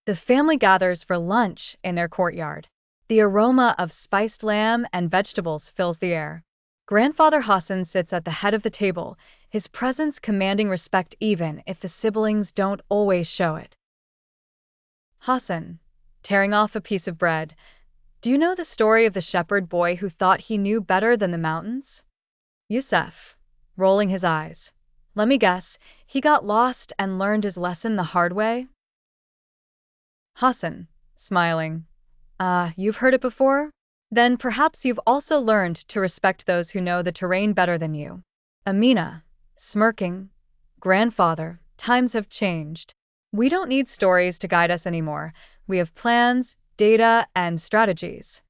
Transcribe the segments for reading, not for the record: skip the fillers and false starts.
The family gathers for lunch in their courtyard. The aroma of spiced lamb and vegetables fills the air. Grandfather Hassan sits at the head of the table, his presence commanding respect even if the siblings don't always show it. Hassan, tearing off a piece of bread. Do you know the story of the shepherd boy who thought he knew better than the mountains? Youssef, rolling his eyes. Let me guess, he got lost and learned his lesson the hard way? Hassan, smiling. You've heard it before? Then perhaps you've also learned to respect those who know the terrain better than you. Amina, smirking. Grandfather, times have changed. We don't need stories to guide us anymore. We have plans, data, and strategies.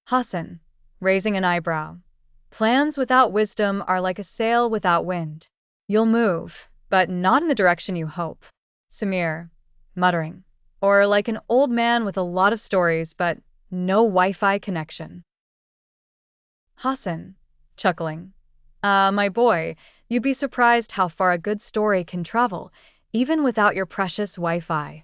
Hassan, raising an eyebrow. Plans without wisdom are like a sail without wind. You'll move, but not in the direction you hope. Samir, muttering. Or like an old man with a lot of stories, but no Wi-Fi connection. Hassan, chuckling. My boy, you'd be surprised how far a good story can travel, even without your precious Wi-Fi.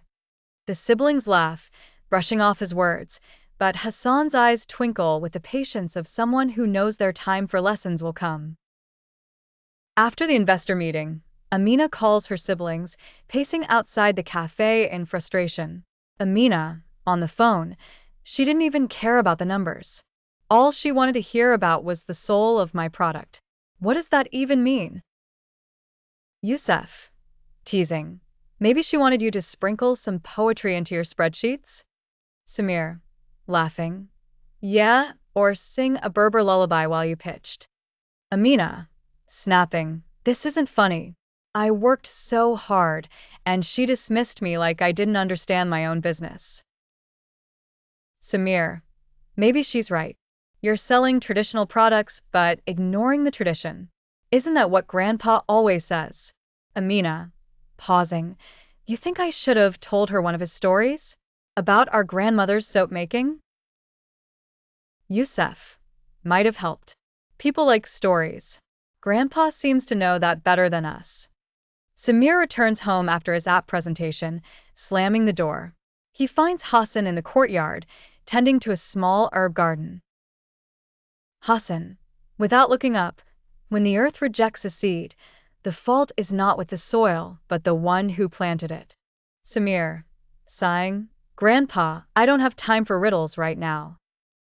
The siblings laugh, brushing off his words, but Hassan's eyes twinkle with the patience of someone who knows their time for lessons will come. After the investor meeting, Amina calls her siblings, pacing outside the cafe in frustration. Amina, on the phone, she didn't even care about the numbers. All she wanted to hear about was the soul of my product. What does that even mean? Youssef, teasing. Maybe she wanted you to sprinkle some poetry into your spreadsheets? Samir, laughing. Yeah, or sing a Berber lullaby while you pitched. Amina, snapping. This isn't funny. I worked so hard, and she dismissed me like I didn't understand my own business. Samir, maybe she's right. You're selling traditional products, but ignoring the tradition. Isn't that what Grandpa always says? Amina, pausing. You think I should have told her one of his stories? About our grandmother's soap making? Youssef, might have helped. People like stories. Grandpa seems to know that better than us. Samir returns home after his app presentation, slamming the door. He finds Hassan in the courtyard, tending to a small herb garden. Hassan, without looking up, when the earth rejects a seed, the fault is not with the soil, but the one who planted it. Samir, sighing. Grandpa, I don't have time for riddles right now.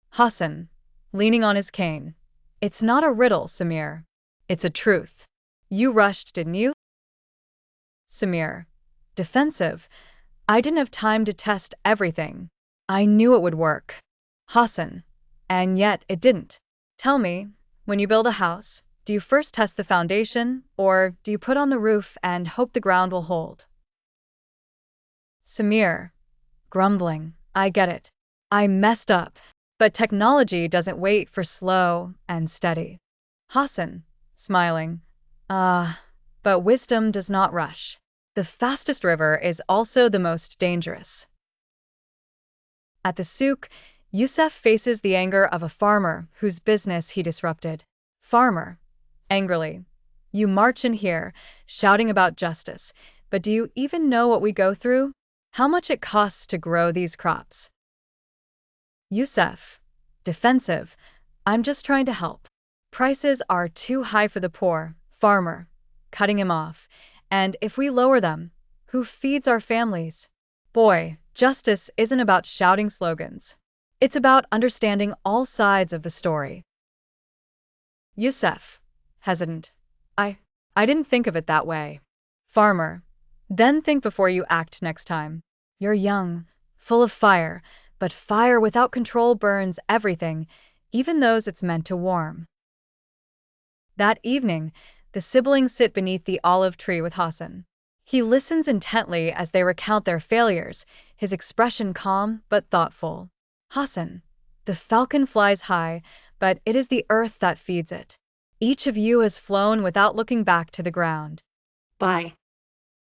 Hassan, leaning on his cane. It's not a riddle, Samir. It's a truth. You rushed, didn't you? Samir, defensive. I didn't have time to test everything. I knew it would work. Hassan, and yet it didn't. Tell me, when you build a house, do you first test the foundation, or do you put on the roof and hope the ground will hold? Samir, grumbling. I get it. I messed up. But technology doesn't wait for slow and steady. Hassan, smiling. But wisdom does not rush. The fastest river is also the most dangerous. At the souk, Youssef faces the anger of a farmer whose business he disrupted. Farmer, angrily. You march in here, shouting about justice, but do you even know what we go through? How much it costs to grow these crops? Youssef, defensive. I'm just trying to help. Prices are too high for the poor. Farmer, cutting him off. And if we lower them, who feeds our families? Boy, justice isn't about shouting slogans. It's about understanding all sides of the story. Youssef, hesitant. I didn't think of it that way. Farmer, then think before you act next time. You're young, full of fire, but fire without control burns everything, even those it's meant to warm. That evening, the siblings sit beneath the olive tree with Hassan. He listens intently as they recount their failures, his expression calm but thoughtful. Hassan, the falcon flies high, but it is the earth that feeds it. Each of you has flown without looking back to the ground. Bye.